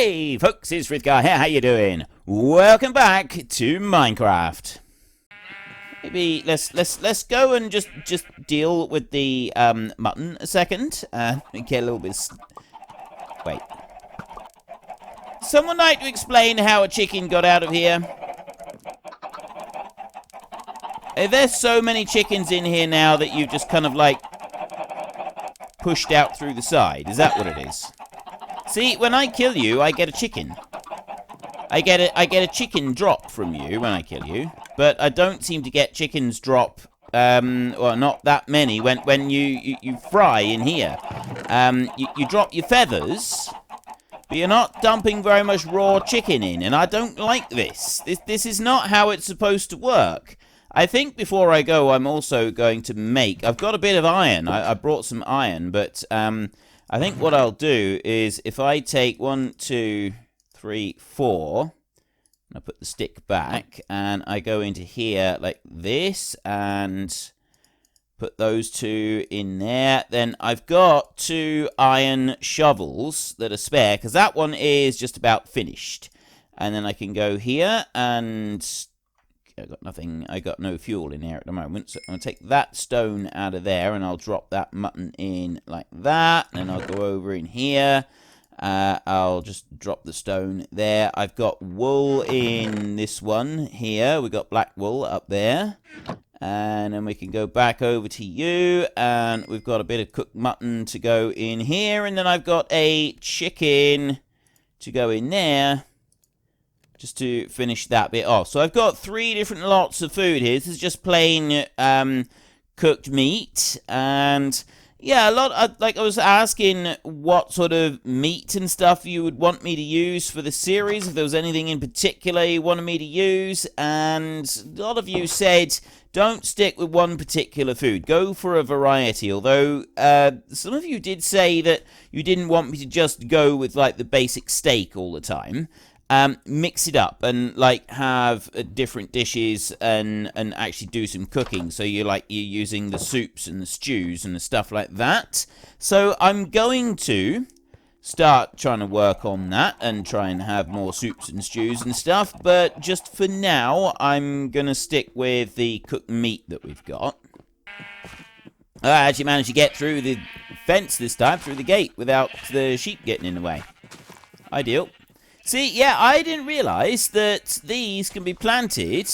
Hey folks, it's Frithgar here, how you doing? Welcome back to Minecraft. Maybe let's go and just deal with the mutton a second and get a little bit wait. Someone like to explain how a chicken got out of here? There's so many chickens in here now that you've just kind of like pushed out through the side. Is that what it is? See, when I kill you, I get a chicken. I get a chicken drop from you when I kill you, but I don't seem to get chickens drop. Well, not that many. When you fry in here, you drop your feathers, but you're not dumping very much raw chicken in, and I don't like this. This is not how it's supposed to work. I think before I go, I'm also going to make. I've got a bit of iron. I brought some iron, but I think what I'll do is if I take 1, 2, 3, 4, and I put the stick back, and I go into here like this, and put those 2 in there, then I've got 2 iron shovels that are spare, because that one is just about finished. And then I can go here, and I've got nothing, I got no fuel in here at the moment, so I'm going to take that stone out of there, and I'll drop that mutton in like that, and then I'll go over in here, I'll just drop the stone there. I've got wool in this one here, we've got black wool up there, and then we can go back over to you, and we've got a bit of cooked mutton to go in here, and then I've got a chicken to go in there, just to finish that bit off. So I've got 3 different lots of food here. This is just plain cooked meat. And yeah, like I was asking what sort of meat and stuff you would want me to use for the series. If there was anything in particular you wanted me to use. And a lot of you said, don't stick with one particular food. Go for a variety. Although some of you did say that you didn't want me to just go with like the basic steak all the time. Mix it up and like have different dishes and actually do some cooking. So you're using the soups and the stews and the stuff like that. So I'm going to start trying to work on that and try and have more soups and stews and stuff. But just for now, I'm gonna stick with the cooked meat that we've got. I actually managed to get through the fence this time, through the gate, without the sheep getting in the way. Ideal. See, yeah, I didn't realise that these can be planted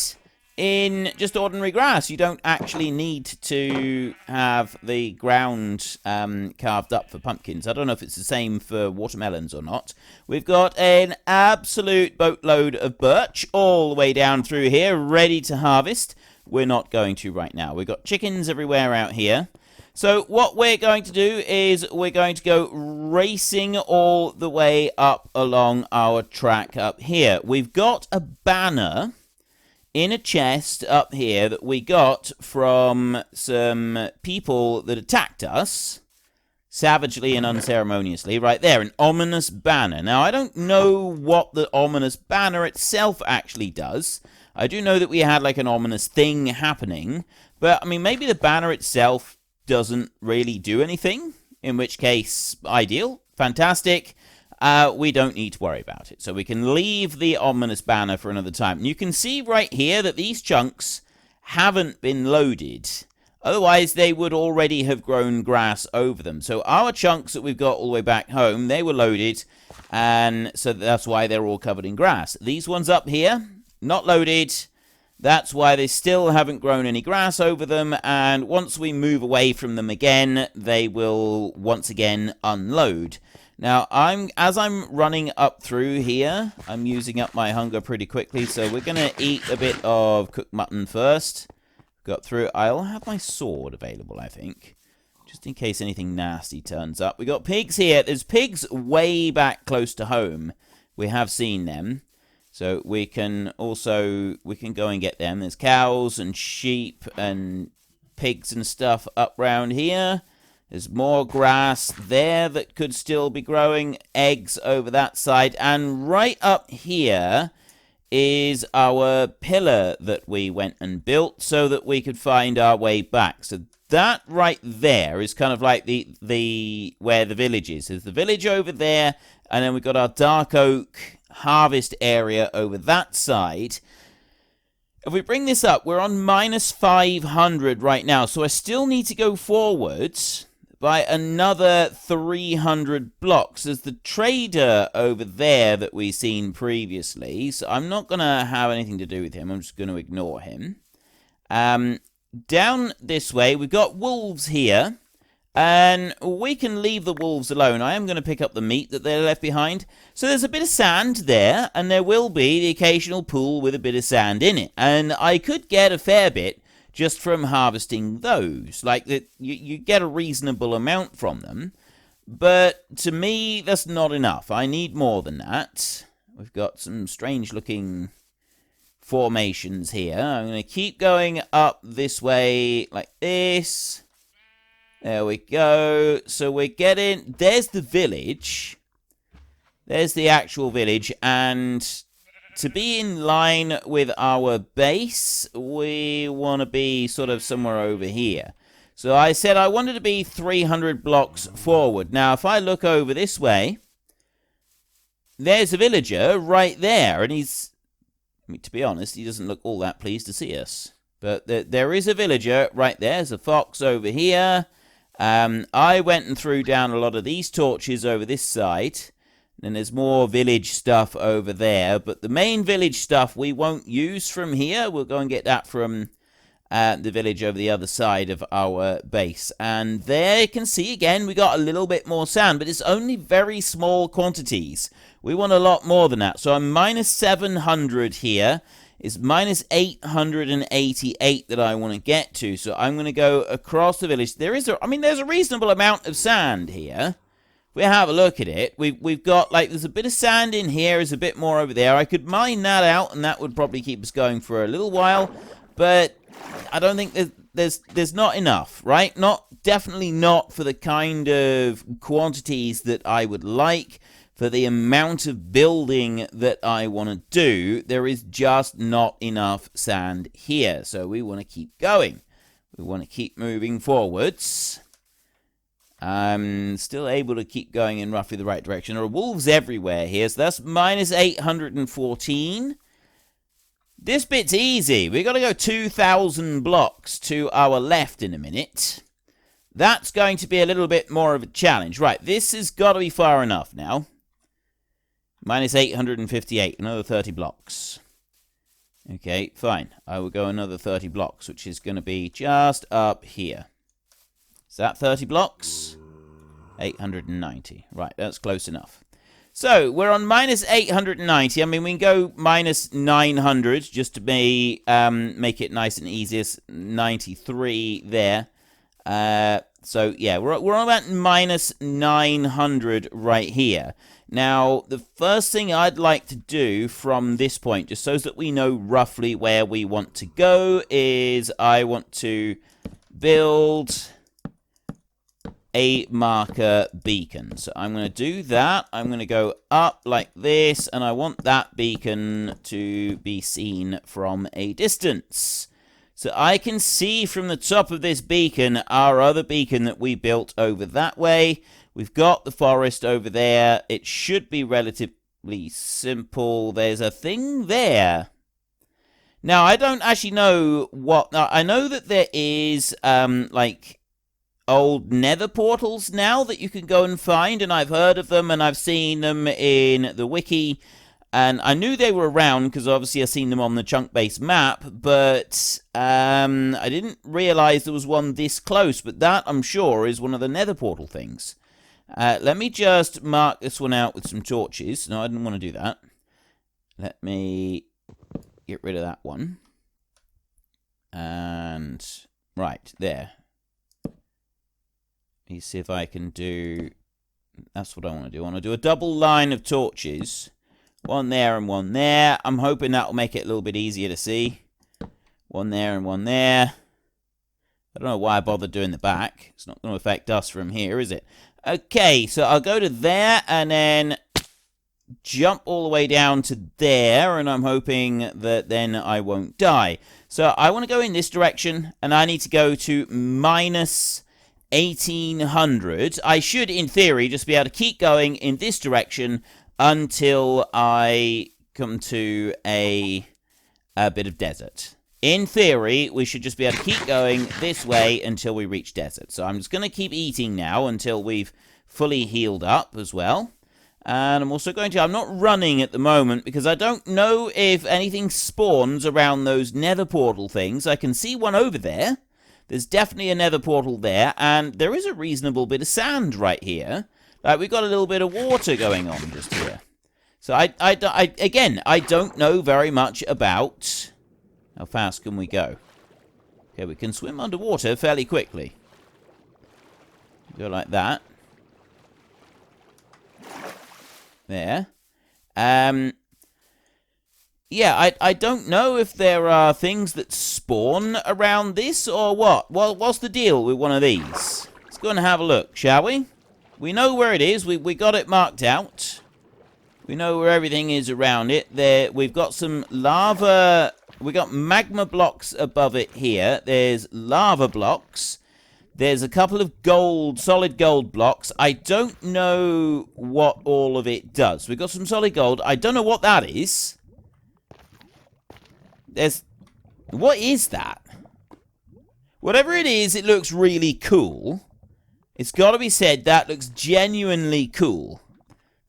in just ordinary grass. You don't actually need to have the ground carved up for pumpkins. I don't know if it's the same for watermelons or not. We've got an absolute boatload of birch all the way down through here, ready to harvest. We're not going to right now. We've got chickens everywhere out here. So what we're going to do is we're going to go racing all the way up along our track up here. We've got a banner in a chest up here that we got from some people that attacked us savagely and unceremoniously. Right there, an ominous banner. Now, I don't know what the ominous banner itself actually does. I do know that we had like an ominous thing happening, but I mean, maybe the banner itself doesn't really do anything, in which case, ideal, fantastic, we don't need to worry about it. So we can leave the ominous banner for another time. And you can see right here that these chunks haven't been loaded. Otherwise, they would already have grown grass over them. So our chunks that we've got all the way back home, they were loaded, and so that's why they're all covered in grass. These ones up here, not loaded. That's why they still haven't grown any grass over them, and once we move away from them again, they will once again unload. Now, as I'm running up through here, I'm using up my hunger pretty quickly, so we're going to eat a bit of cooked mutton first. Got through. I'll have my sword available, I think, just in case anything nasty turns up. We got pigs here. There's pigs way back close to home. We have seen them. So we can go and get them. There's cows and sheep and pigs and stuff up round here. There's more grass there that could still be growing. Eggs over that side. And right up here is our pillar that we went and built so that we could find our way back. So that right there is kind of like the where the village is. There's the village over there, and then we've got our dark oak harvest area over that side. If we bring this up, we're on minus 500 right now, so I still need to go forwards by another 300 blocks. There's the trader over there that we've seen previously, so I'm not going to have anything to do with him. I'm just going to ignore him. Down this way, we've got wolves here, and we can leave the wolves alone. I am going to pick up the meat that they left behind. So there's a bit of sand there, and there will be the occasional pool with a bit of sand in it. And I could get a fair bit just from harvesting those. Like, you get a reasonable amount from them. But to me, that's not enough. I need more than that. We've got some strange-looking formations here. I'm going to keep going up this way like this. There we go. So we're getting... There's the village. There's the actual village. And to be in line with our base, we want to be sort of somewhere over here. So I said I wanted to be 300 blocks forward. Now, if I look over this way, there's a villager right there. And he's... I mean, to be honest, he doesn't look all that pleased to see us. But there is a villager right there. There's a fox over here. I went and threw down a lot of these torches over this side. And there's more village stuff over there. But the main village stuff we won't use from here. We'll go and get that from the village over the other side of our base. And there you can see again, we got a little bit more sand. But it's only very small quantities. We want a lot more than that. So I'm minus 700 here. It's minus 888 that I want to get to. So I'm going to go across the village. There's a reasonable amount of sand here. If we have a look at it, we've got, like, there's a bit of sand in here. There's a bit more over there. I could mine that out, and that would probably keep us going for a little while. But I don't think there's not enough, right? Definitely not for the kind of quantities that I would like. For the amount of building that I want to do, there is just not enough sand here. So we want to keep going. We want to keep moving forwards. I'm still able to keep going in roughly the right direction. There are wolves everywhere here, so that's minus 814. This bit's easy. We've got to go 2,000 blocks to our left in a minute. That's going to be a little bit more of a challenge. Right, this has got to be far enough now. Minus 858, another 30 blocks. Okay, fine. I will go another 30 blocks, which is going to be just up here. Is that 30 blocks? 890. Right, that's close enough. So, we're on minus 890. I mean, we can go minus 900 just to make it nice and easy. 93 there. So, yeah, we're on about minus 900 right here. Now, the first thing I'd like to do from this point, just so that we know roughly where we want to go, is I want to build a marker beacon. So I'm going to do that. I'm going to go up like this, and I want that beacon to be seen from a distance. So I can see from the top of this beacon our other beacon that we built over that way. We've got the forest over there. It should be relatively simple. There's a thing there. Now, I don't actually know what... Now, I know that there is, like, old Nether Portals now that you can go and find, and I've heard of them, and I've seen them in the wiki, and I knew they were around, because obviously I've seen them on the chunk-based map, but I didn't realize there was one this close, but that, I'm sure, is one of the Nether Portal things. Let me just mark this one out with some torches. No, I didn't want to do that. Let me get rid of that one. And, right, there. Let me see if I can do... That's what I want to do. I want to do a double line of torches. One there and one there. I'm hoping that will make it a little bit easier to see. One there and one there. I don't know why I bothered doing the back. It's not going to affect us from here, is it? Okay, so I'll go to there and then jump all the way down to there, and I'm hoping that then I won't die. So I want to go in this direction, and I need to go to minus 1800. I should, in theory, just be able to keep going in this direction until I come to a bit of desert. In theory, we should just be able to keep going this way until we reach desert. So I'm just going to keep eating now until we've fully healed up as well. And I'm also going to... I'm not running at the moment because I don't know if anything spawns around those nether portal things. I can see one over there. There's definitely a nether portal there. And there is a reasonable bit of sand right here. Like, we've got a little bit of water going on just here. So, again, I don't know very much about... How fast can we go? Okay, we can swim underwater fairly quickly. Go like that. There. Yeah, I don't know if there are things that spawn around this or what. Well, what's the deal with one of these? Let's go and have a look, shall we? We know where it is. We got it marked out. We know where everything is around it. There, we've got some lava... We got magma blocks above it here. There's lava blocks. There's a couple of gold, solid gold blocks. I don't know what all of it does. We've got some solid gold. I don't know what that is. What is that? Whatever it is, it looks really cool. It's got to be said, that looks genuinely cool.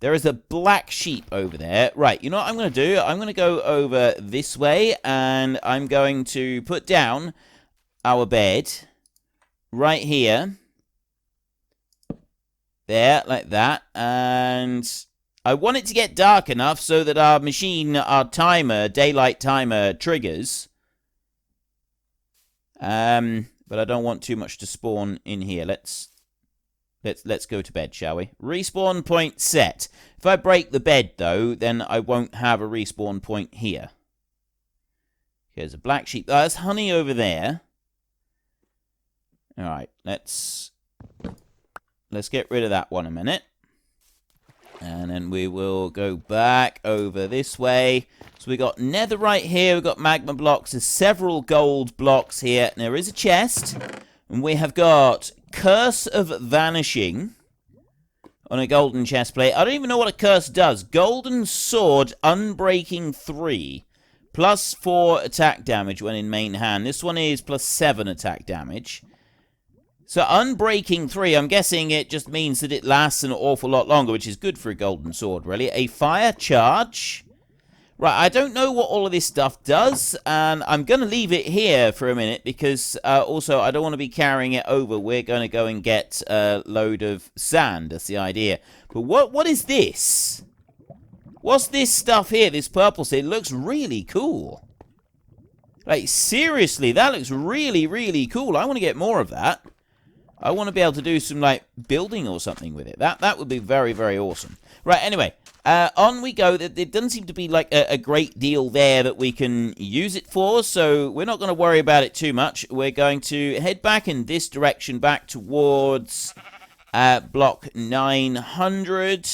There is a black sheep over there. Right, you know what I'm going to do? I'm going to go over this way, and I'm going to put down our bed right here. There, like that. And I want it to get dark enough so that our machine, our timer, daylight timer, triggers. But I don't want too much to spawn in here. Let's go to bed, shall we? Respawn point set. If I break the bed, though, then I won't have a respawn point here. Here's a black sheep. Oh, there's honey over there. Alright, let's get rid of that one a minute. And then we will go back over this way. So we got netherite here. We've got magma blocks. There's several gold blocks here. And there is a chest. And we have got... Curse of Vanishing on a golden chest plate. I don't even know what a curse does. Golden Sword, Unbreaking 3. Plus 4 attack damage when in main hand. This one is plus 7 attack damage. So Unbreaking 3, I'm guessing it just means that it lasts an awful lot longer, which is good for a golden sword, really. A fire charge. Right, I don't know what all of this stuff does, and I'm going to leave it here for a minute, because also I don't want to be carrying it over. We're going to go and get a load of sand, that's the idea. But what is this? What's this stuff here, this purple stuff? It looks really cool. Like, seriously, that looks really, really cool. I want to get more of that. I want to be able to do some, like, building or something with it. That would be very, very awesome. Right, anyway. On we go. There doesn't seem to be, like, a great deal there that we can use it for, so we're not going to worry about it too much. We're going to head back in this direction, back towards block 900.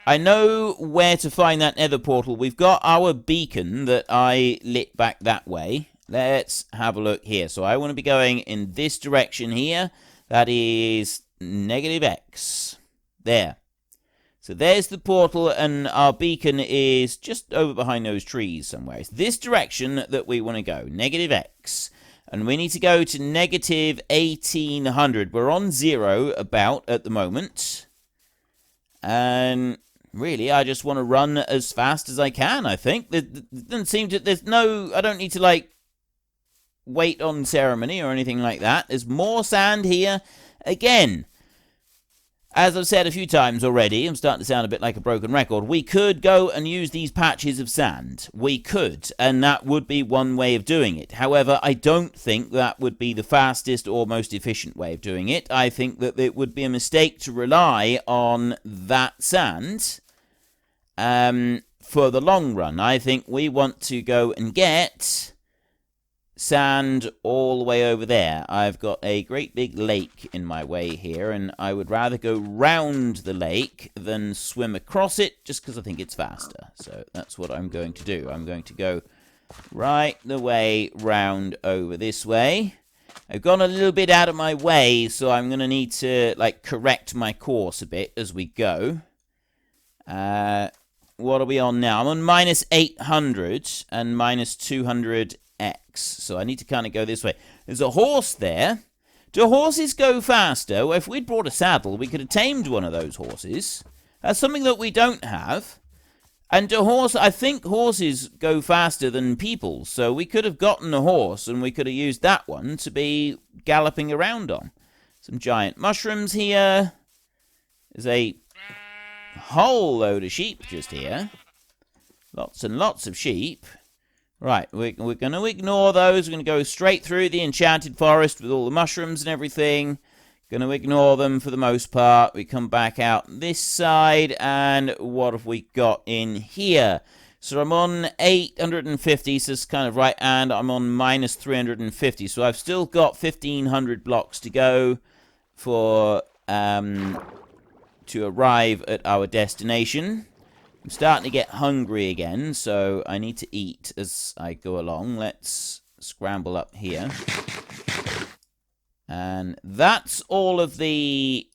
I know where to find that nether portal. We've got our beacon that I lit back that way. Let's have a look here. So I want to be going in this direction here. That is -X. There. So there's the portal, and our beacon is just over behind those trees somewhere. It's this direction that we want to go, -X. And we need to go to -1800. We're on 0 about at the moment. And really, I just want to run as fast as I can, I think. There doesn't seem to... There's no... I don't need to, like, wait on ceremony or anything like that. There's more sand here. Again... As I've said a few times already, I'm starting to sound a bit like a broken record, we could go and use these patches of sand. We could, and that would be one way of doing it. However, I don't think that would be the fastest or most efficient way of doing it. I think that it would be a mistake to rely on that sand for the long run. I think we want to go and get... sand all the way over there. I've got a great big lake in my way here, and I would rather go round the lake than swim across it, just because I think it's faster. So that's what I'm going to do. I'm going to go right the way round over this way. I've gone a little bit out of my way, so I'm going to need to, like, correct my course a bit as we go. What are we on now? I'm on minus 800 and minus 200x, so I need to kind of go this way. There's a horse there. Do horses go faster? Well, if we'd brought a saddle, we could have tamed one of those horses. That's something that we don't have. And I think horses go faster than people, so we could have gotten a horse and we could have used that one to be galloping around on. Some giant mushrooms here. There's a whole load of sheep just here. Lots and lots of sheep. Right, we're going to ignore those. We're going to go straight through the enchanted forest with all the mushrooms and everything. Going to ignore them for the most part. We come back out this side, and what have we got in here? So I'm on 850, so it's kind of right, and I'm on minus 350. So I've still got 1,500 blocks to go for to arrive at our destination. I'm starting to get hungry again, so I need to eat as I go along. Let's scramble up here. And that's all of the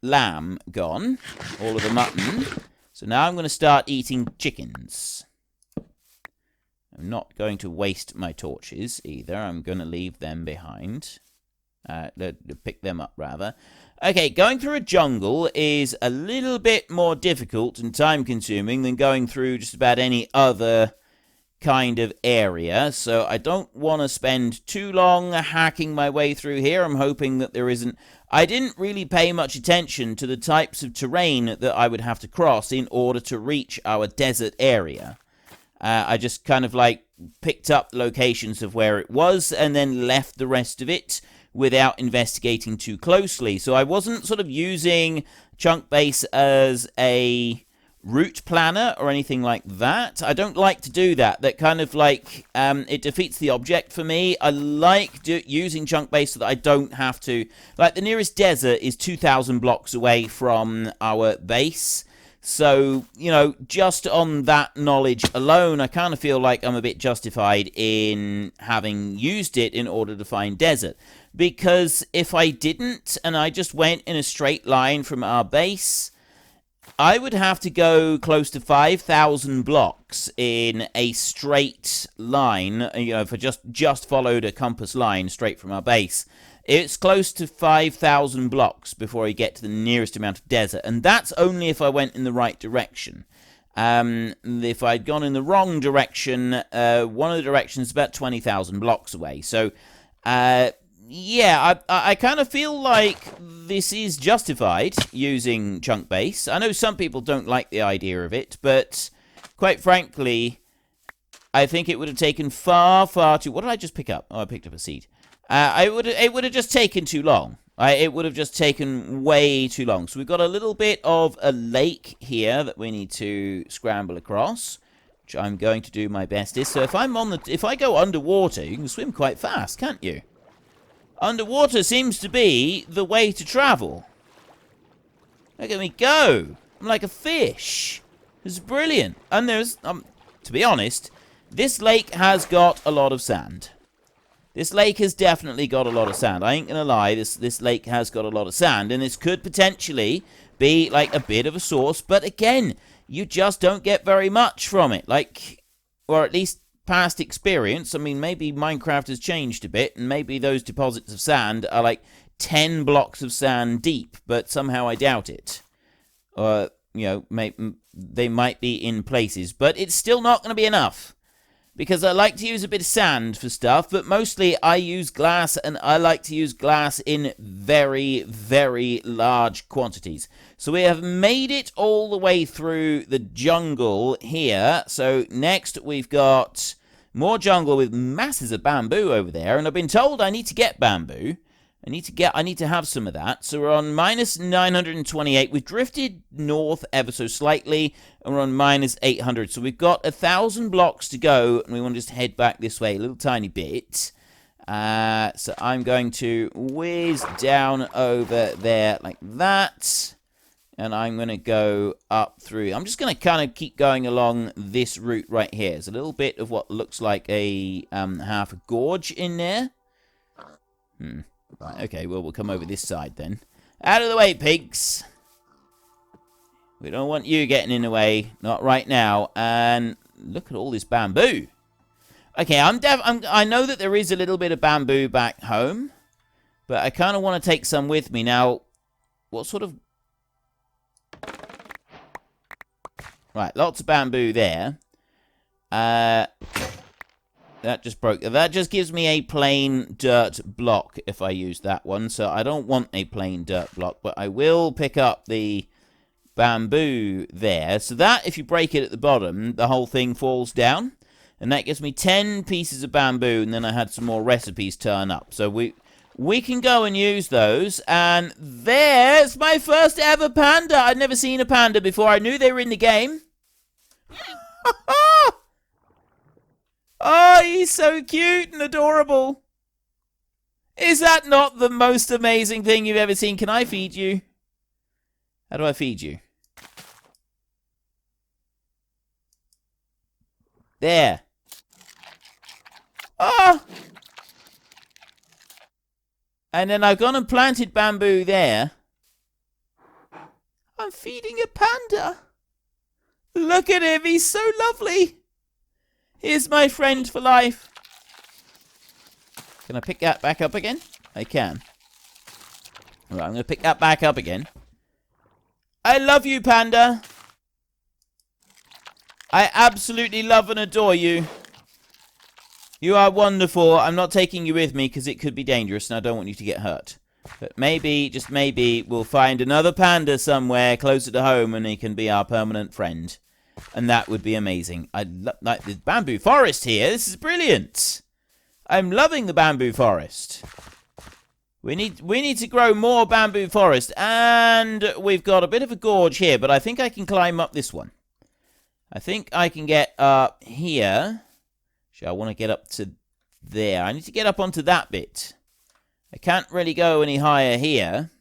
lamb gone. All of the mutton. So now I'm going to start eating chickens. I'm not going to waste my torches either. I'm going to leave them behind. Pick them up, rather. Okay, going through a jungle is a little bit more difficult and time-consuming than going through just about any other kind of area, so I don't want to spend too long hacking my way through here. I'm hoping that there isn't... I didn't really pay much attention to the types of terrain that I would have to cross in order to reach our desert area. I just kind of, like, picked up the locations of where it was and then left the rest of it without investigating too closely. So I wasn't sort of using Chunk Base as a route planner or anything like that. I don't like to do that. That kind of like, it defeats the object for me. I like using Chunk Base so that I don't have to... Like, the nearest desert is 2,000 blocks away from our base. So, you know, just on that knowledge alone, I kind of feel like I'm a bit justified in having used it in order to find desert. Because if I didn't, and I just went in a straight line from our base, I would have to go close to 5,000 blocks in a straight line. You know, if I just followed a compass line straight from our base, it's close to 5,000 blocks before I get to the nearest amount of desert. And that's only if I went in the right direction. If I'd gone in the wrong direction, one of the directions is about 20,000 blocks away. So, yeah, I kind of feel like this is justified using Chunk Base. I know some people don't like the idea of it, but quite frankly, I think it would have taken far too... What did I just pick up? Oh, I picked up a seed. It would have just taken too long. It would have just taken way too long. So we've got a little bit of a lake here that we need to scramble across, which I'm going to do my bestest. So if I go underwater, you can swim quite fast, can't you? Underwater seems to be the way to travel. Look at me go. I'm like a fish. It's brilliant. And there's, to be honest, this lake has got a lot of sand. This lake has definitely got a lot of sand. I ain't gonna lie, this lake has got a lot of sand, and this could potentially be like a bit of a source, but again, you just don't get very much from it. Like, or at least past experience. I mean, maybe Minecraft has changed a bit, and maybe those deposits of sand are like 10 blocks of sand deep, but somehow I doubt it. Or, you know, they might be in places, but it's still not going to be enough. Because I like to use a bit of sand for stuff, but mostly I use glass, and I like to use glass in very, very large quantities. So we have made it all the way through the jungle here. So next we've got more jungle with masses of bamboo over there, and I've been told I need to get bamboo. I need to have some of that. So we're on minus 928. We've drifted north ever so slightly, and we're on minus 800. So we've got 1,000 blocks to go, and we want to just head back this way a little tiny bit. So I'm going to whiz down over there like that. And I'm going to go up through. I'm just going to kind of keep going along this route right here. There's a little bit of what looks like a half a gorge in there. Right, okay, well, we'll come over this side then. Out of the way, pigs. We don't want you getting in the way. Not right now. And look at all this bamboo. Okay, I know that there is a little bit of bamboo back home. But I kind of want to take some with me. Now, what sort of... Right, lots of bamboo there. That just broke. That just gives me a plain dirt block if I use that one. So I don't want a plain dirt block. But I will pick up the bamboo there. So that, if you break it at the bottom, the whole thing falls down. And that gives me 10 pieces of bamboo. And then I had some more recipes turn up. So we can go and use those. And there's my first ever panda. I'd never seen a panda before. I knew they were in the game. Oh, he's so cute and adorable. Is that not the most amazing thing you've ever seen? Can I feed you? How do I feed you? There. Oh! And then I've gone and planted bamboo there. I'm feeding a panda. Look at him, he's so lovely. Here's my friend for life. Can I pick that back up again? I can. Alright, I'm going to pick that back up again. I love you, panda. I absolutely love and adore you. You are wonderful. I'm not taking you with me because it could be dangerous and I don't want you to get hurt. But maybe, just maybe, we'll find another panda somewhere closer to home and he can be our permanent friend. And that would be amazing. I like the bamboo forest here. This is brilliant. I'm loving the bamboo forest. We need to grow more bamboo forest. And we've got a bit of a gorge here, but I think I can climb up this one. I think I can get up here. Actually, I want to get up to there. I need to get up onto that bit. I can't really go any higher here.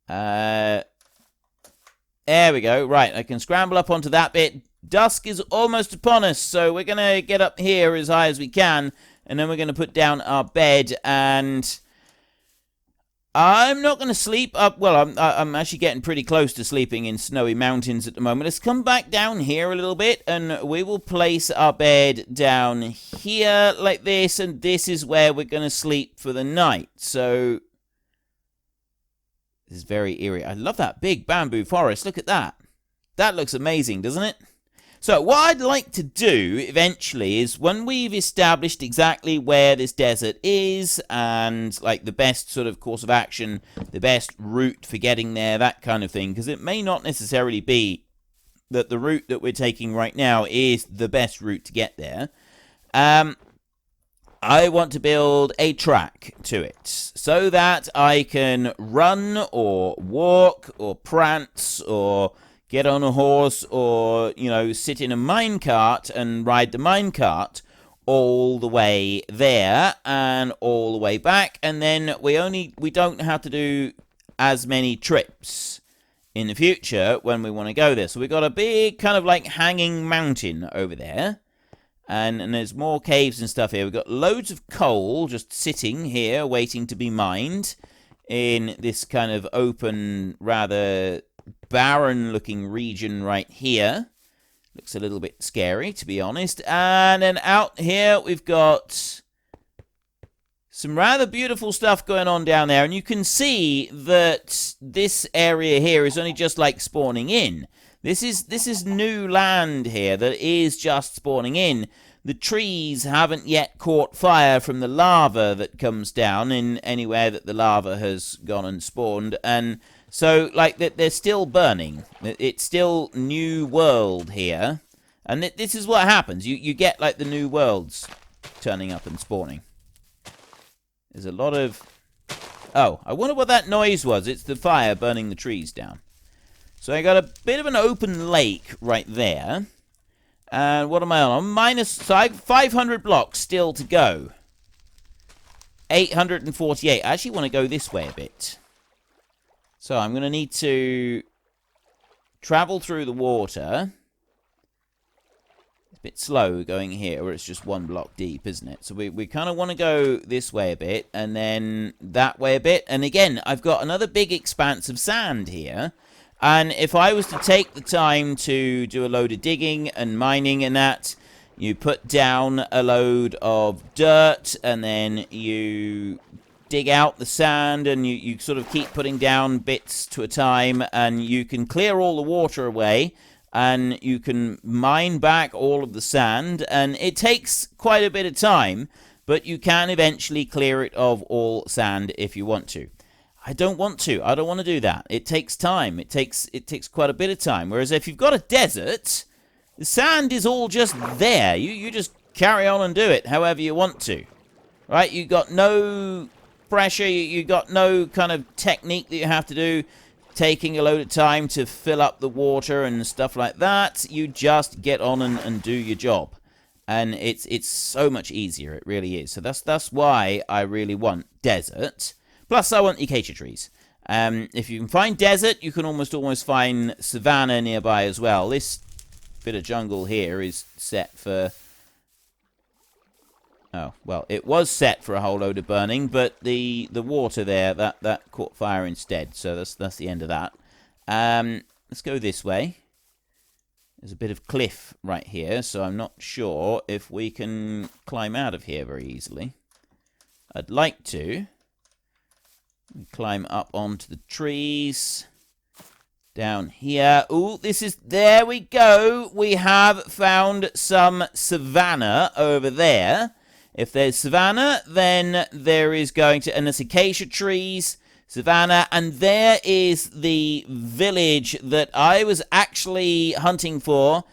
There we go. Right, I can scramble up onto that bit. Dusk is almost upon us, so we're going to get up here as high as we can, and then we're going to put down our bed, and I'm not going to sleep up. Well, I'm actually getting pretty close to sleeping in snowy mountains at the moment. Let's come back down here a little bit, and we will place our bed down here like this, and this is where we're going to sleep for the night. So this is very eerie. I love that big bamboo forest. Look at that. That looks amazing, doesn't it? So what I'd like to do eventually is when we've established exactly where this desert is and like the best sort of course of action, the best route for getting there, that kind of thing, because it may not necessarily be that the route that we're taking right now is the best route to get there. I want to build a track to it so that I can run or walk or prance or get on a horse or, you know, sit in a minecart and ride the minecart all the way there and all the way back. And then we don't have to do as many trips in the future when we want to go there. So we've got a big kind of like hanging mountain over there. And there's more caves and stuff here. We've got loads of coal just sitting here waiting to be mined in this kind of open, rather barren-looking region right here. Looks a little bit scary, to be honest. And then out here we've got some rather beautiful stuff going on down there. And you can see that this area here is only just like spawning in. This is new land here that is just spawning in. The trees haven't yet caught fire from the lava that comes down in anywhere that the lava has gone and spawned. And so, like, they're still burning. It's still new world here. And this is what happens. You get, like, the new worlds turning up and spawning. There's a lot of... Oh, I wonder what that noise was. It's the fire burning the trees down. So I got a bit of an open lake right there. And what am I on? I'm minus... So I have 500 blocks still to go. 848. I actually want to go this way a bit. So I'm going to need to travel through the water. It's a bit slow going here, where it's just one block deep, isn't it? So we kind of want to go this way a bit, and then that way a bit. And again, I've got another big expanse of sand here. And if I was to take the time to do a load of digging and mining and that, you put down a load of dirt, and then you dig out the sand, and you sort of keep putting down bits to a time, and you can clear all the water away, and you can mine back all of the sand, and it takes quite a bit of time, but you can eventually clear it of all sand if you want to. I don't want to. I don't want to do that. It takes time. It takes quite a bit of time. Whereas if you've got a desert, the sand is all just there. You just carry on and do it however you want to. Right? You got no pressure. You got no kind of technique that you have to do, taking a load of time to fill up the water and stuff like that. You just get on and do your job. And it's so much easier. It really is. So that's why I really want desert. Plus, I want acacia trees. If you can find desert, you can almost find savanna nearby as well. This bit of jungle here is set for... Oh, well, it was set for a whole load of burning, but the water there, that caught fire instead. So that's the end of that. Let's go this way. There's a bit of cliff right here, so I'm not sure if we can climb out of here very easily. I'd like to. Climb up onto the trees. Down here. Ooh, there we go. We have found some savanna over there. If there's savanna, then there is going to... And there's acacia trees, savanna, and there is the village that I was actually hunting for.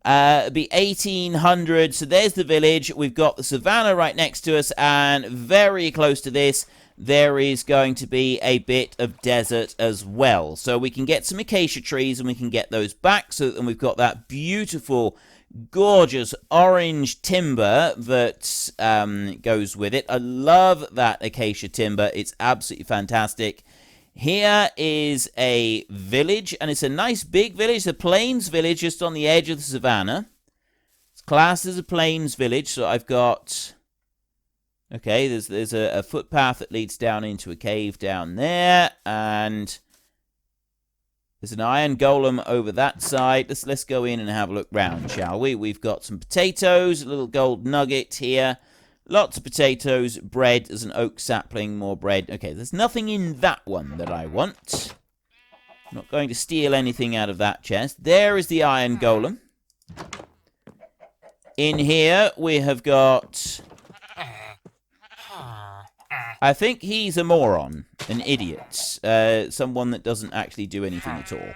It'd be 1800. So there's the village. We've got the savanna right next to us, and very close to this, there is going to be a bit of desert as well. So we can get some acacia trees, and we can get those back. So then we've got that beautiful, gorgeous orange timber that goes with it. I love that acacia timber. It's absolutely fantastic. Here is a village, and it's a nice big village, a plains village just on the edge of the savanna. It's classed as a plains village, so I've got... Okay, there's a footpath that leads down into a cave down there, and there's an iron golem over that side. Let's go in and have a look round, shall we? We've got some potatoes, a little gold nugget here, lots of potatoes, bread. There's an oak sapling, more bread. Okay, there's nothing in that one that I want. I'm not going to steal anything out of that chest. There is the iron golem. In here, we have got... I think he's a moron, an idiot, someone that doesn't actually do anything at all.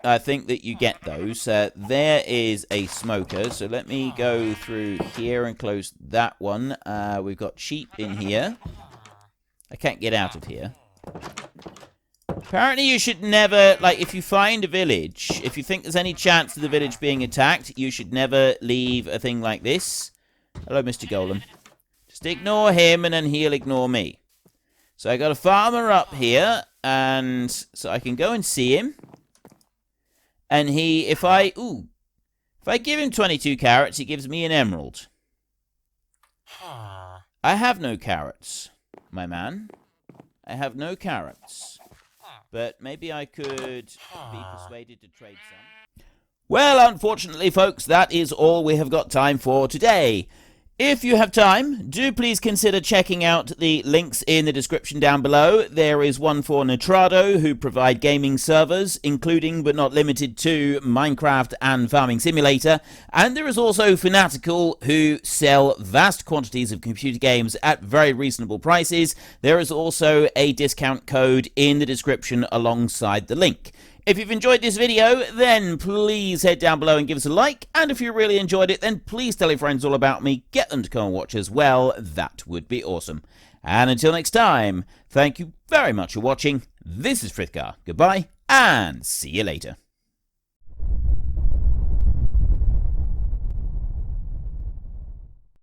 I think that you get those. There is a smoker, so let me go through here and close that one. We've got sheep in here. I can't get out of here. Apparently you should never, like, if you find a village, if you think there's any chance of the village being attacked, you should never leave a thing like this. Hello, Mr. Golem. Just ignore him, and then he'll ignore me. So I got a farmer up here, and so I can go and see him. And if I give him 22 carrots, he gives me an emerald. I have no carrots, my man. I have no carrots. But maybe I could be persuaded to trade some. Well, unfortunately, folks, that is all we have got time for today. If you have time, do please consider checking out the links in the description down below. There is one for Nitrado, who provide gaming servers, including but not limited to Minecraft and Farming Simulator. And there is also Fanatical, who sell vast quantities of computer games at very reasonable prices. There is also a discount code in the description alongside the link. If you've enjoyed this video, then please head down below and give us a like. And if you really enjoyed it, then please tell your friends all about me. Get them to come and watch as well. That would be awesome. And until next time, thank you very much for watching. This is Frithgar. Goodbye, and see you later.